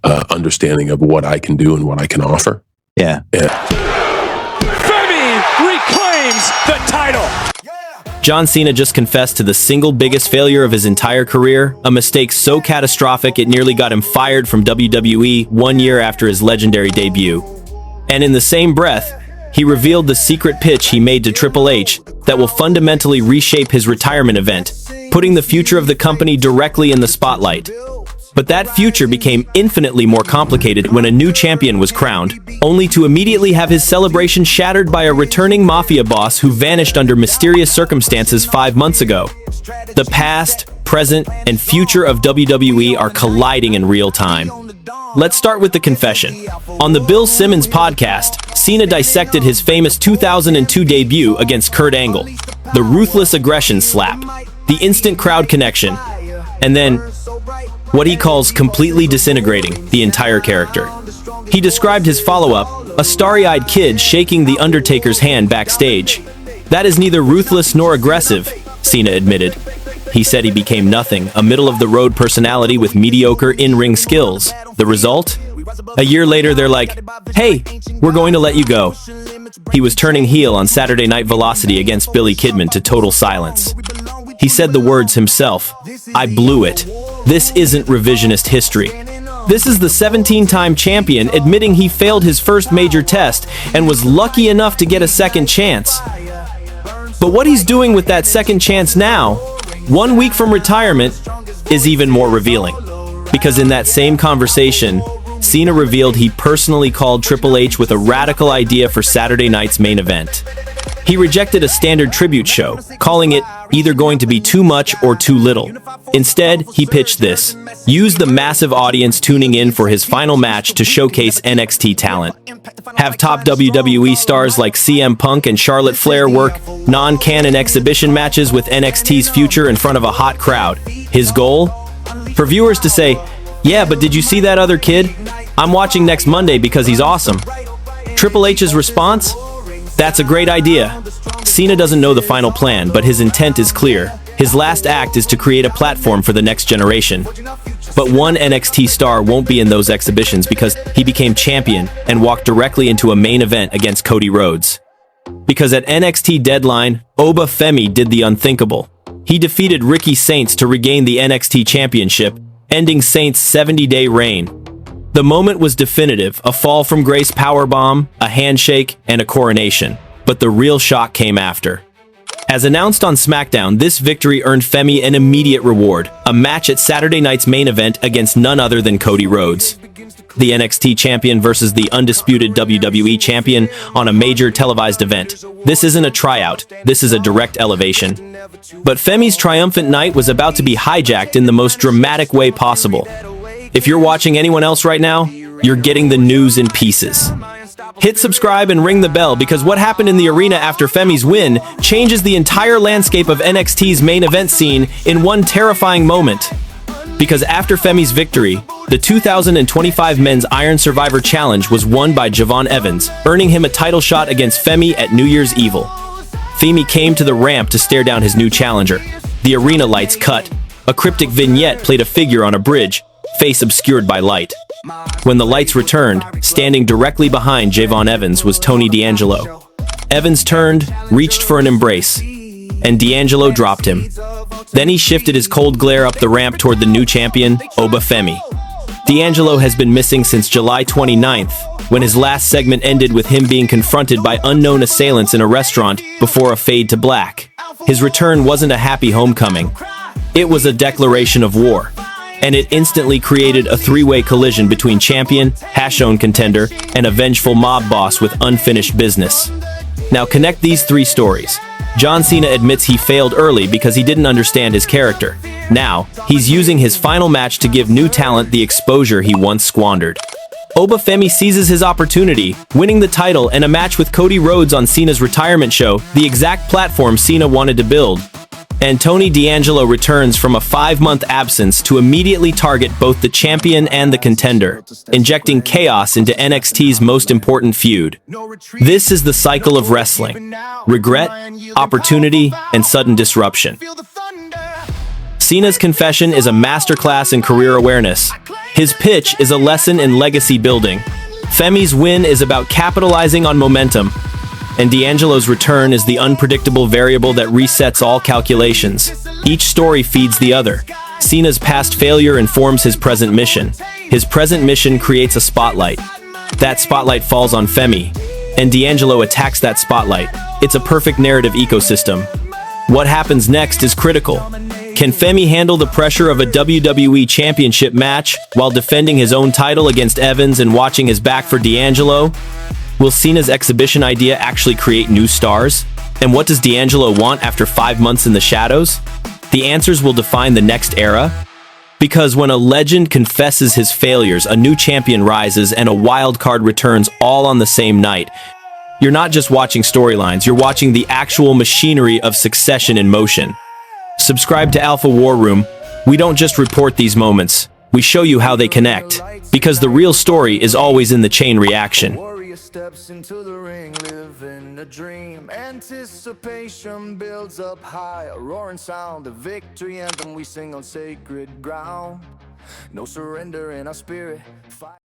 understanding of what I can do and what I can offer. Yeah. Femi reclaims the title. John Cena just confessed to the single biggest failure of his entire career, a mistake so catastrophic it nearly got him fired from WWE 1 year after his legendary debut. And in the same breath, he revealed the secret pitch he made to Triple H that will fundamentally reshape his retirement event, putting the future of the company directly in the spotlight. But that future became infinitely more complicated when a new champion was crowned, only to immediately have his celebration shattered by a returning mafia boss who vanished under mysterious circumstances 5 months ago. The past, present, and future of WWE are colliding in real time. Let's start with the confession. On the Bill Simmons podcast, Cena dissected his famous 2002 debut against Kurt Angle, the Ruthless Aggression slap, the instant crowd connection, and then what he calls completely disintegrating the entire character. He described his follow-up, a starry-eyed kid shaking The Undertaker's hand backstage. That is neither ruthless nor aggressive, Cena admitted. He said he became nothing, a middle-of-the-road personality with mediocre in-ring skills. The result? A year later, they're like, "Hey, we're going to let you go." He was turning heel on Saturday Night Velocity against Billy Kidman to total silence. He said the words himself, "I blew it. This isn't revisionist history." This is the 17-time champion admitting he failed his first major test and was lucky enough to get a second chance. But what he's doing with that second chance now, 1 week from retirement, is even more revealing. Because in that same conversation, Cena revealed he personally called Triple H with a radical idea for Saturday night's main event. He rejected a standard tribute show, calling it either going to be too much or too little. Instead, he pitched this: use the massive audience tuning in for his final match to showcase NXT talent. Have top WWE stars like CM Punk and Charlotte Flair work non-canon exhibition matches with NXT's future in front of a hot crowd. His goal? For viewers to say, "Yeah, but did you see that other kid? I'm watching next Monday because he's awesome." Triple H's response? That's a great idea. Cena doesn't know the final plan, but his intent is clear. His last act is to create a platform for the next generation. But one NXT star won't be in those exhibitions because he became champion and walked directly into a main event against Cody Rhodes. Because at NXT Deadline, Oba Femi did the unthinkable. He defeated Ricky Saints to regain the NXT Championship, ending Saints' 70-day reign. The moment was definitive, a fall from grace powerbomb, a handshake, and a coronation. But the real shock came after. As announced on SmackDown, this victory earned Femi an immediate reward, a match at Saturday night's main event against none other than Cody Rhodes. The NXT champion versus the undisputed WWE champion on a major televised event. This isn't a tryout, this is a direct elevation. But Femi's triumphant night was about to be hijacked in the most dramatic way possible. If you're watching anyone else right now, you're getting the news in pieces. Hit subscribe and ring the bell because what happened in the arena after Femi's win changes the entire landscape of NXT's main event scene in one terrifying moment. Because after Femi's victory, the 2025 Men's Iron Survivor Challenge was won by Javon Evans, earning him a title shot against Femi at New Year's Evil. Femi came to the ramp to stare down his new challenger. The arena lights cut. A cryptic vignette played a figure on a bridge, face obscured by light. When the lights returned, standing directly behind Javon Evans was Tony D'Angelo. Evans turned, reached for an embrace, and D'Angelo dropped him. Then he shifted his cold glare up the ramp toward the new champion, Oba Femi. D'Angelo has been missing since July 29th, when his last segment ended with him being confronted by unknown assailants in a restaurant before a fade to black. His return wasn't a happy homecoming. It was a declaration of war. And it instantly created a three-way collision between champion, has-shown contender, and a vengeful mob boss with unfinished business. Now connect these three stories. John Cena admits he failed early because he didn't understand his character. Now, he's using his final match to give new talent the exposure he once squandered. Oba Femi seizes his opportunity, winning the title and a match with Cody Rhodes on Cena's retirement show, the exact platform Cena wanted to build. And Tony D'Angelo returns from a 5-month absence to immediately target both the champion and the contender, injecting chaos into NXT's most important feud. This is the cycle of wrestling: regret, opportunity, and sudden disruption. Cena's confession is a masterclass in career awareness. His pitch is a lesson in legacy building. Femi's win is about capitalizing on momentum. And D'Angelo's return is the unpredictable variable that resets all calculations. Each story feeds the other. Cena's past failure informs his present mission. His present mission creates a spotlight. That spotlight falls on Femi, and D'Angelo attacks that spotlight. It's a perfect narrative ecosystem. What happens next is critical. Can Femi handle the pressure of a WWE Championship match while defending his own title against Evans and watching his back for D'Angelo? Will Cena's exhibition idea actually create new stars? And what does D'Angelo want after 5 months in the shadows? The answers will define the next era. Because when a legend confesses his failures, a new champion rises and a wild card returns all on the same night. You're not just watching storylines, you're watching the actual machinery of succession in motion. Subscribe to Alpha War Room. We don't just report these moments, we show you how they connect. Because the real story is always in the chain reaction. Steps into the ring, living a dream. Anticipation builds up high, a roaring sound, the victory anthem we sing on sacred ground. No surrender in our spirit.